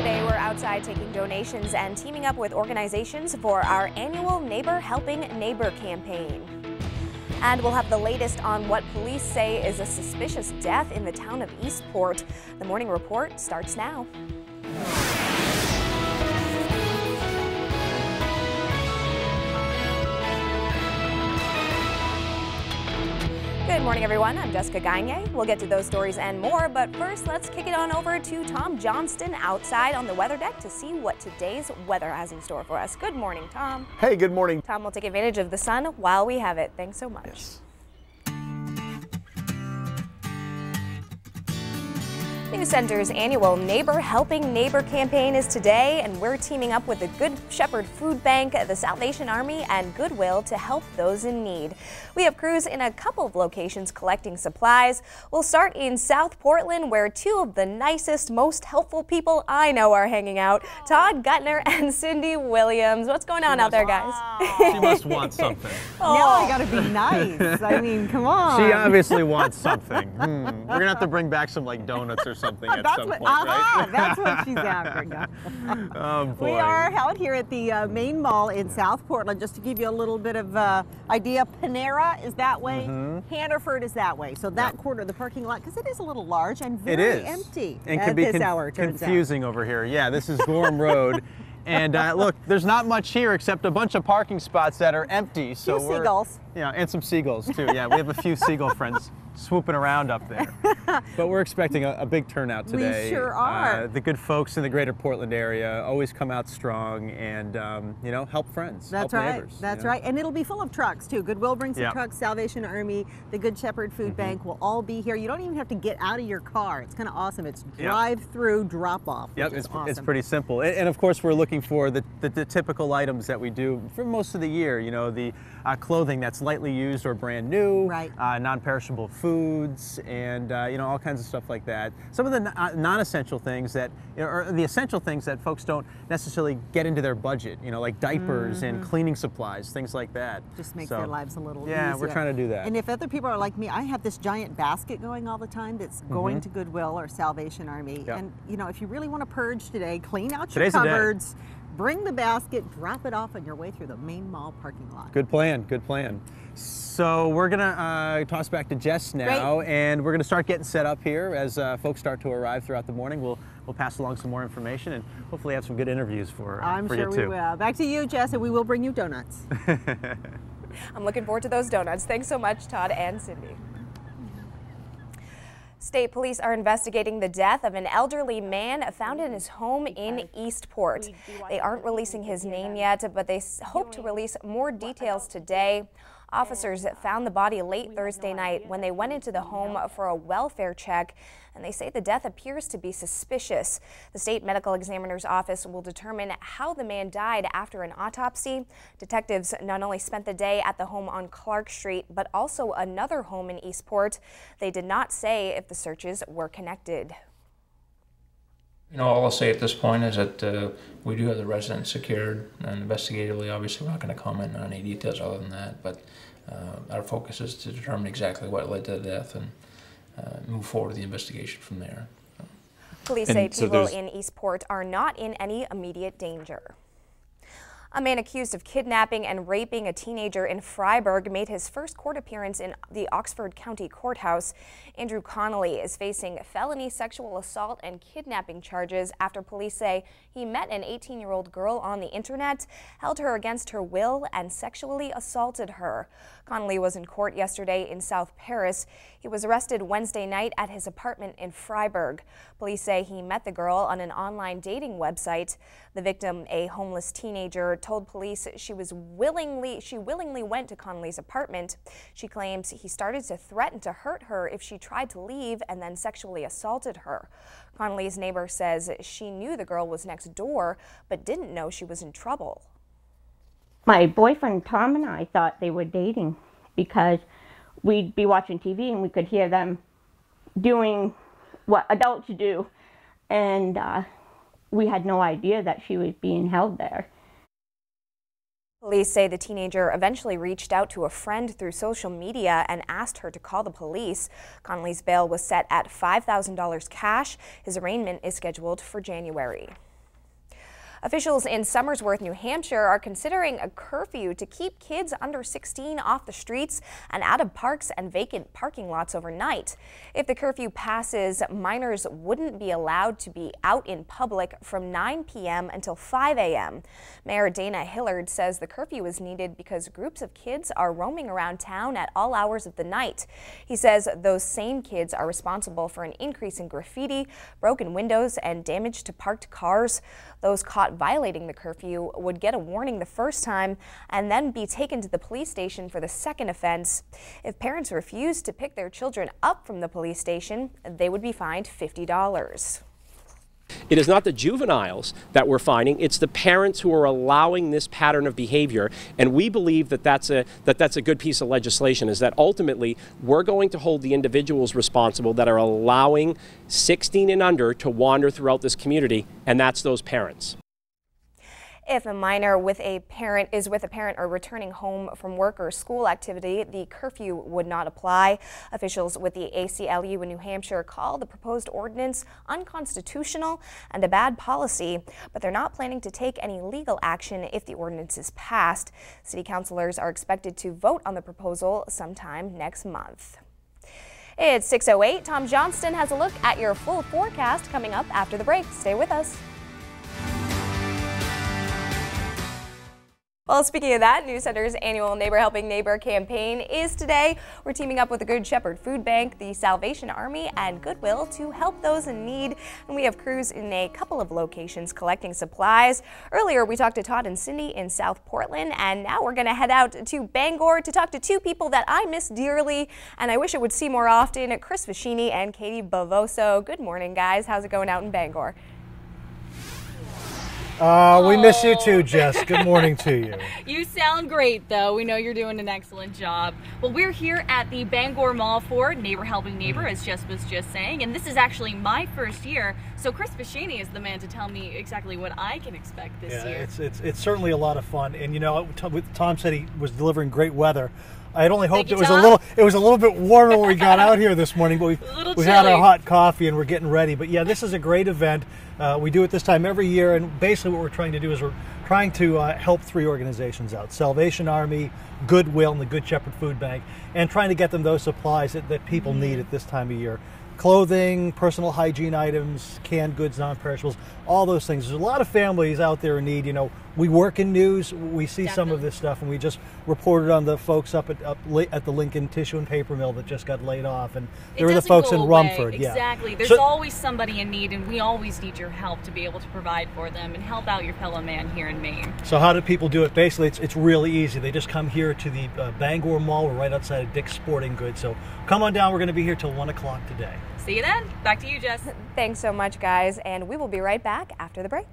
Today we're outside taking donations and teaming up with organizations for our annual Neighbor Helping Neighbor campaign. And we'll have the latest on what police say is a suspicious death in the town of Eastport. The morning report starts now. Good morning, everyone. I'm Jessica Gagne. We'll get to those stories and more, but first let's kick it on over to Tom Johnston outside on the weather deck to see what today's weather has in store for us. Good morning, Tom. Hey, good morning. Tom, we'll take advantage of the sun while we have it. Thanks so much. Yes. News Center's annual Neighbor Helping Neighbor campaign is today, and we're teaming up with the Good Shepherd Food Bank, the Salvation Army, and Goodwill to help those in need. We have crews in a couple of locations collecting supplies. We'll start in South Portland, where two of the nicest, most helpful people I know are hanging out, Todd Gutner and Cindy Williams. What's going on out there, guys? She must want something. Now I gotta be nice. I mean, come on. She obviously wants something. We're gonna have to bring back some like donuts or something at some point, right? That's what she's after. No. Oh boy. We are out here at the main mall in South Portland. Just to give you a little bit of idea, Panera is that way, Hannaford is that way. So that quarter of the parking lot, because it is a little large and very empty and at can be this hour, confusing over here. Yeah, this is Gorham Road. And look, there's not much here except a bunch of parking spots that are empty. So few seagulls. Yeah, and some seagulls too. Yeah, we have a few seagull friends swooping around up there. But we're expecting a big turnout today. We sure are. The good folks in the greater Portland area always come out strong and, you know, help friends, That's help right. neighbors. That's right. And it'll be full of trucks too. Goodwill brings some Yep. trucks, Salvation Army, the Good Shepherd Food Bank will all be here. You don't even have to get out of your car. It's kind of awesome. It's drive-through, drop-off. Yep, it's awesome. It's pretty simple. And of course, we're looking for the typical items that we do for most of the year. You know, the clothing that's lightly used or brand new, right. Non-perishable foods, and you know, all kinds of stuff like that. Some of the non-essential things that, or the essential things that folks don't necessarily get into their budget. You know, like diapers and cleaning supplies, things like that. Just makes their lives a little easier. Yeah, we're trying to do that. And if other people are like me, I have this giant basket going all the time that's going to Goodwill or Salvation Army. Yep. And you know, if you really want to purge today, clean out Today's your the day. cupboards, bring the basket, drop it off on your way through the main mall parking lot. Good plan, good plan. So we're gonna toss back to Jess now, and we're gonna start getting set up here as folks start to arrive throughout the morning. We'll pass along some more information and hopefully have some good interviews for you too. I'm sure we will. Back to you, Jess, and we will bring you donuts. I'm looking forward to those donuts. Thanks so much, Todd and Cindy. State police are investigating the death of an elderly man found in his home in Eastport. They aren't releasing his name yet, but they hope to release more details today. Officers found the body late Thursday night when they went into the home for a welfare check, and they say the death appears to be suspicious. The state medical examiner's office will determine how the man died after an autopsy. Detectives not only spent the day at the home on Clark Street, but also another home in Eastport. They did not say if the searches were connected. You know, all I'll say at this point is that we do have the resident secured, and investigatively, obviously, we're not going to comment on any details other than that, but our focus is to determine exactly what led to the death and move forward with the investigation from there. Police say people in Eastport are not in any immediate danger. A man accused of kidnapping and raping a teenager in Freiburg made his first court appearance in the Oxford County Courthouse. Andrew Connolly is facing felony sexual assault and kidnapping charges after police say he met an 18-year-old girl on the internet, held her against her will, and sexually assaulted her. Connolly was in court yesterday in South Paris. He was arrested Wednesday night at his apartment in Freiburg. Police say he met the girl on an online dating website. The victim, a homeless teenager, told police she willingly went to Connolly's apartment. She claims he started to threaten to hurt her if she tried to leave and then sexually assaulted her. Connolly's neighbor says she knew the girl was next door but didn't know she was in trouble. My boyfriend Tom and I thought they were dating because we'd be watching TV and we could hear them doing what adults do, and we had no idea that she was being held there. Police say the teenager eventually reached out to a friend through social media and asked her to call the police. Connolly's bail was set at $5,000 cash. His arraignment is scheduled for January. Officials in Somersworth, New Hampshire are considering a curfew to keep kids under 16 off the streets and out of parks and vacant parking lots overnight. If the curfew passes, minors wouldn't be allowed to be out in public from 9 p.m. until 5 a.m. Mayor Dana Hillard says the curfew is needed because groups of kids are roaming around town at all hours of the night. He says those same kids are responsible for an increase in graffiti, broken windows, and damage to parked cars. Those caught violating the curfew would get a warning the first time and then be taken to the police station for the second offense. If parents refuse to pick their children up from the police station, they would be fined $50. It is not the juveniles that we're finding, it's the parents who are allowing this pattern of behavior, and we believe that that's a good piece of legislation, is that ultimately we're going to hold the individuals responsible that are allowing 16 and under to wander throughout this community, and that's those parents. If a minor is with a parent or returning home from work or school activity, the curfew would not apply. Officials with the ACLU in New Hampshire call the proposed ordinance unconstitutional and a bad policy, but they're not planning to take any legal action if the ordinance is passed. City councilors are expected to vote on the proposal sometime next month. It's 6:08. Tom Johnston has a look at your full forecast coming up after the break. Stay with us. Well, speaking of that, News Center's annual Neighbor Helping Neighbor campaign is today. We're teaming up with the Good Shepherd Food Bank, the Salvation Army, and Goodwill to help those in need. And we have crews in a couple of locations collecting supplies. Earlier, we talked to Todd and Cindy in South Portland, and now we're going to head out to Bangor to talk to two people that I miss dearly, and I wish I would see more often, Chris Vicini and Katie Bavoso. Good morning, guys. How's it going out in Bangor? We miss you too, Jess. Good morning to you. You sound great, though. We know you're doing an excellent job. Well, we're here at the Bangor Mall for Neighbor Helping Neighbor, as Jess was just saying, and this is actually my first year. So Chris Vicini is the man to tell me exactly what I can expect this year. It's certainly a lot of fun, and you know, Tom said he was delivering great weather. I had only hoped it was a little bit warmer when we got out here this morning, but we had our hot coffee and we're getting ready. But yeah, this is a great event. We do it this time every year, and basically what we're trying to do is we're trying to help three organizations out: Salvation Army, Goodwill, and the Good Shepherd Food Bank, and trying to get them those supplies that people need at this time of year. Clothing, personal hygiene items, canned goods, non-perishables, all those things. There's a lot of families out there in need. You know, we work in news, we see some of this stuff, and we just reported on the folks up at the Lincoln Tissue and Paper Mill that just got laid off, and there were the folks in Rumford. Exactly. There's always somebody in need, and we always need your help to be able to provide for them and help out your fellow man here in Maine. So how do people do it? Basically, it's really easy. They just come here to the Bangor Mall. We're right outside of Dick's Sporting Goods. So come on down. We're going to be here till 1 o'clock today. See you then. Back to you, Jess. Thanks so much, guys, and we will be right back after the break.